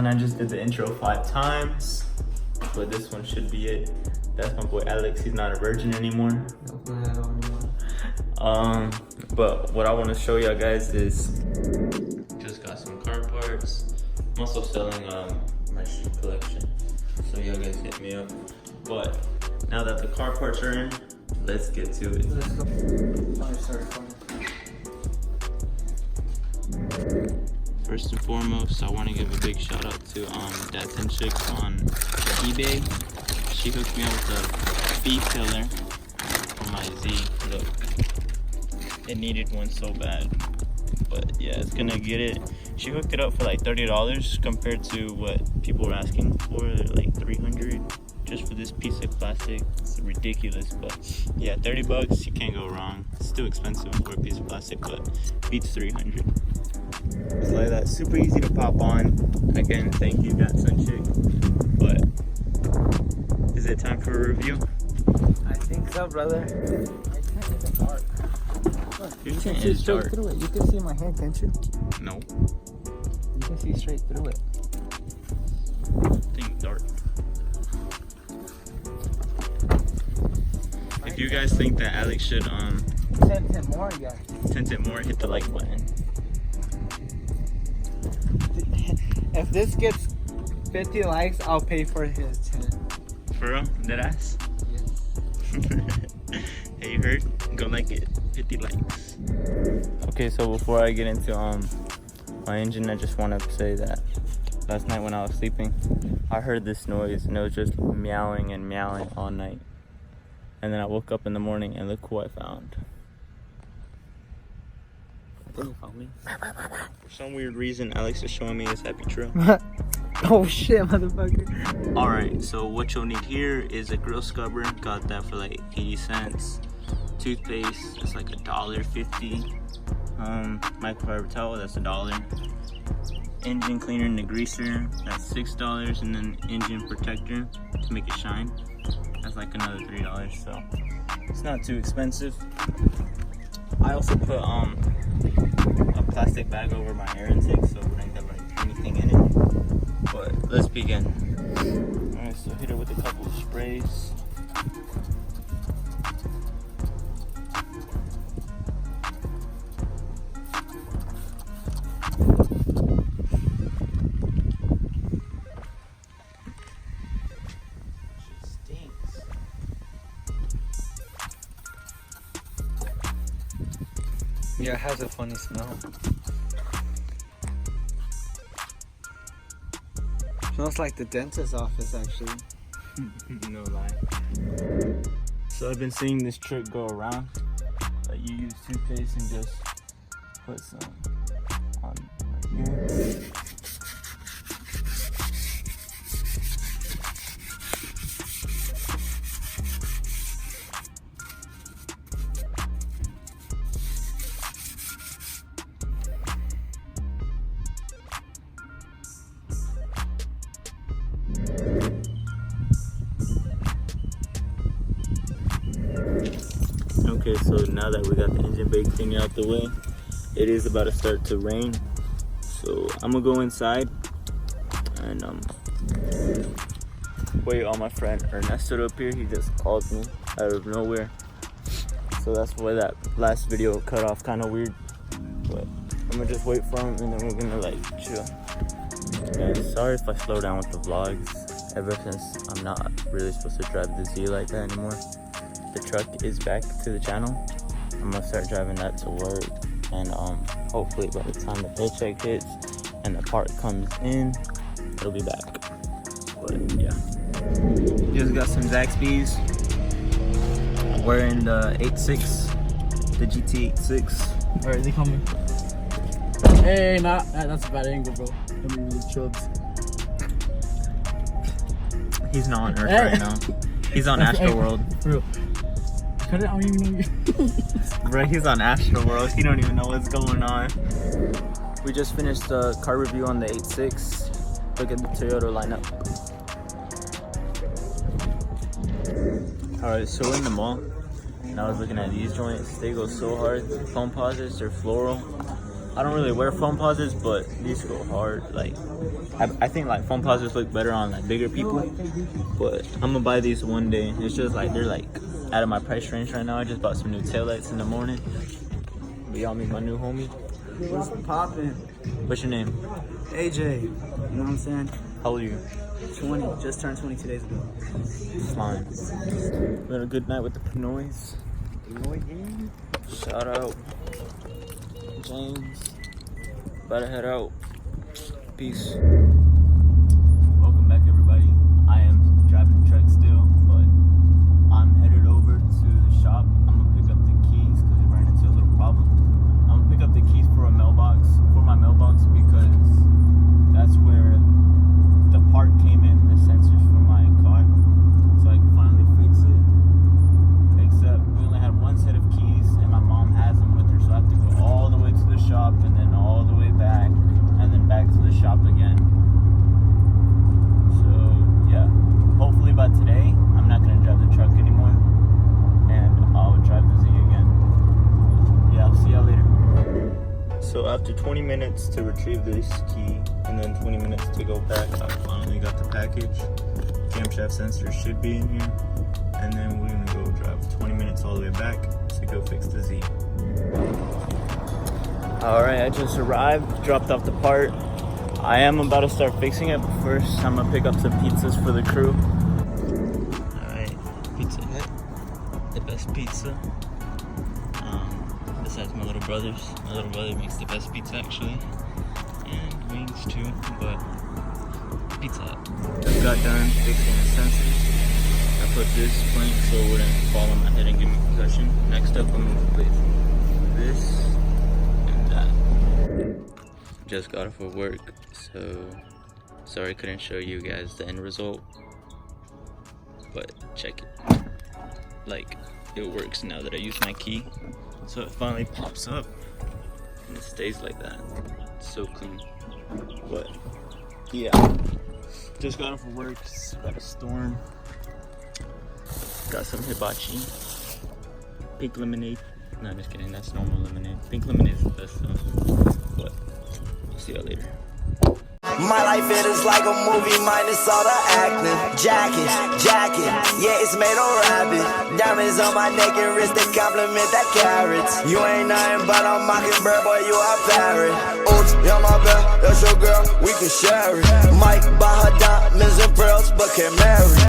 one I just did the intro 5 times, but this one should be it. That's my boy Alex. He's not a virgin anymore. But what I want to show y'all guys is just got some car parts. I'm also selling my shoe collection, so y'all guys hit me up. But now that the car parts are in, let's get to it. First and foremost, I want to give a big shout out to that 10 chick on eBay. She hooked me up with a feet filler for my Z. Look, it needed one so bad, but yeah, it's gonna get it. She hooked it up for like $30 compared to what people were asking for, like $300 just for this piece of plastic. It's ridiculous, but yeah, $30, you can't go wrong. It's still expensive for a piece of plastic, but beats $300. It's like that, super easy to pop on. Again, thank you, that sun chick. But is it time for a review? I think so, brother. I can't even dark. Look, you can see straight dark through it. You can see my hand, can't you? No. You can see straight through it. Think dark. If you guys think that Alex should tint it more, yeah. Tint it more, hit the like button. If this gets 50 likes, I'll pay for his tint. For real? Deadass? Yes. Hey, you heard? Go like it. 50 likes. Okay, so before I get into my engine, I just want to say that last night when I was sleeping, I heard this noise and it was just meowing and meowing all night. And then I woke up in the morning and look who I found. You found me? For some weird reason, Alex is showing me his happy trail. Oh shit, motherfucker. Alright, so what you'll need here is a grill scrubber. Got that for like 80 cents. Toothpaste, it's like $1.50. Microfiber towel, that's $1. Engine cleaner and degreaser, that's $6. And then engine protector to make it shine, that's like another $3. So it's not too expensive. I also put a plastic bag over my air intake so it wouldn't have like anything in it. But let's begin. Alright, so hit it with a couple of sprays. Yeah, it has a funny smell. Smells like the dentist's office, actually. No lie. So I've been seeing this trick go around. Like you use toothpaste and just put some on right here. Okay, so now that we got the engine bay thing out the way, it is about to start to rain. So I'm gonna go inside and wait on my friend Ernesto up here. He just called me out of nowhere. So that's why that last video cut off kind of weird. But I'm gonna just wait for him and then we're gonna like chill. And sorry if I slow down with the vlogs. Ever since I'm not really supposed to drive the Z like that anymore. The truck is back to the channel. I'm gonna start driving that to work, and hopefully by the time the paycheck hits and the part comes in, it'll be back. But yeah, just got some Zaxby's. I'm wearing the 8.6, the GT 8.6. Alright, is he coming? Hey, that's a bad angle, bro. Let me really chilled. He's not on Earth right now. He's on Astroworld. For real. I don't even know. Bro, he's on Astroworld. He don't even know what's going on. We just finished the car review on the 8.6. Look at the Toyota lineup. Alright, so we're in the mall. And I was looking at these joints. They go so hard. Foam posits, they're floral. I don't really wear foam posits, but these go hard. Like, I think like foam posits look better on like bigger people, but I'm gonna buy these one day. It's just like they're like out of my price range right now. I just bought some new taillights in the morning. But y'all meet my new homie. What's poppin'? What's your name? AJ. You know what I'm saying? How old are you? 20. Just turned 20 2 days ago. Slime. We had a good night with the Pinoys. Shout out. James. About to head out. Peace. Welcome back, everybody. I am driving the truck still, but I'm headed over to the shop. I'm gonna pick up the keys because it ran into a little problem. I'm gonna pick up the keys for my mailbox because that's where the part came in, the sensors for my car, so I can finally fix it. Except we only had one set of keys and my mom has them with her, so I have to go all the way to the shop and then all the way back and then back to the shop again. So yeah, hopefully by today I'm not gonna drive the truck anymore and I'll drive the Z again. Yeah, I'll see y'all later. So after 20 minutes to retrieve this key and then 20 minutes to go back, I finally got the package. Camshaft sensor should be in here, and then we're gonna go drive 20 minutes all the way back to go fix the Z. Alright, I just arrived, dropped off the part. I am about to start fixing it, but first I'm gonna pick up some pizzas for the crew. Alright, Pizza Hut, the best pizza. Besides my little brother's. My little brother makes the best pizza actually. And wings too, but Pizza Hut. Just got done fixing the sensors. I put this plank so it wouldn't fall on my head and give me concussion. Next up I'm gonna put this and that. Just got off of work, so sorry I couldn't show you guys the end result. But check it. Like, it works now that I use my key. So it finally pops up and it stays like that. It's so clean. But yeah, just got off of work, got a storm. Got some hibachi, pink lemonade. No, just kidding, that's normal lemonade. Pink lemonade is the best though. But I'll see y'all later. My life, it is like a movie minus all the acting. Jacket, yeah, it's made of rabbit. Diamonds on my neck and wrist, they compliment that carrots. You ain't nothing but a mockingbird, boy, you a parrot. Oops, yeah, my bad, that's your girl, we can share it. Might buy her diamonds and pearls, but can't marry.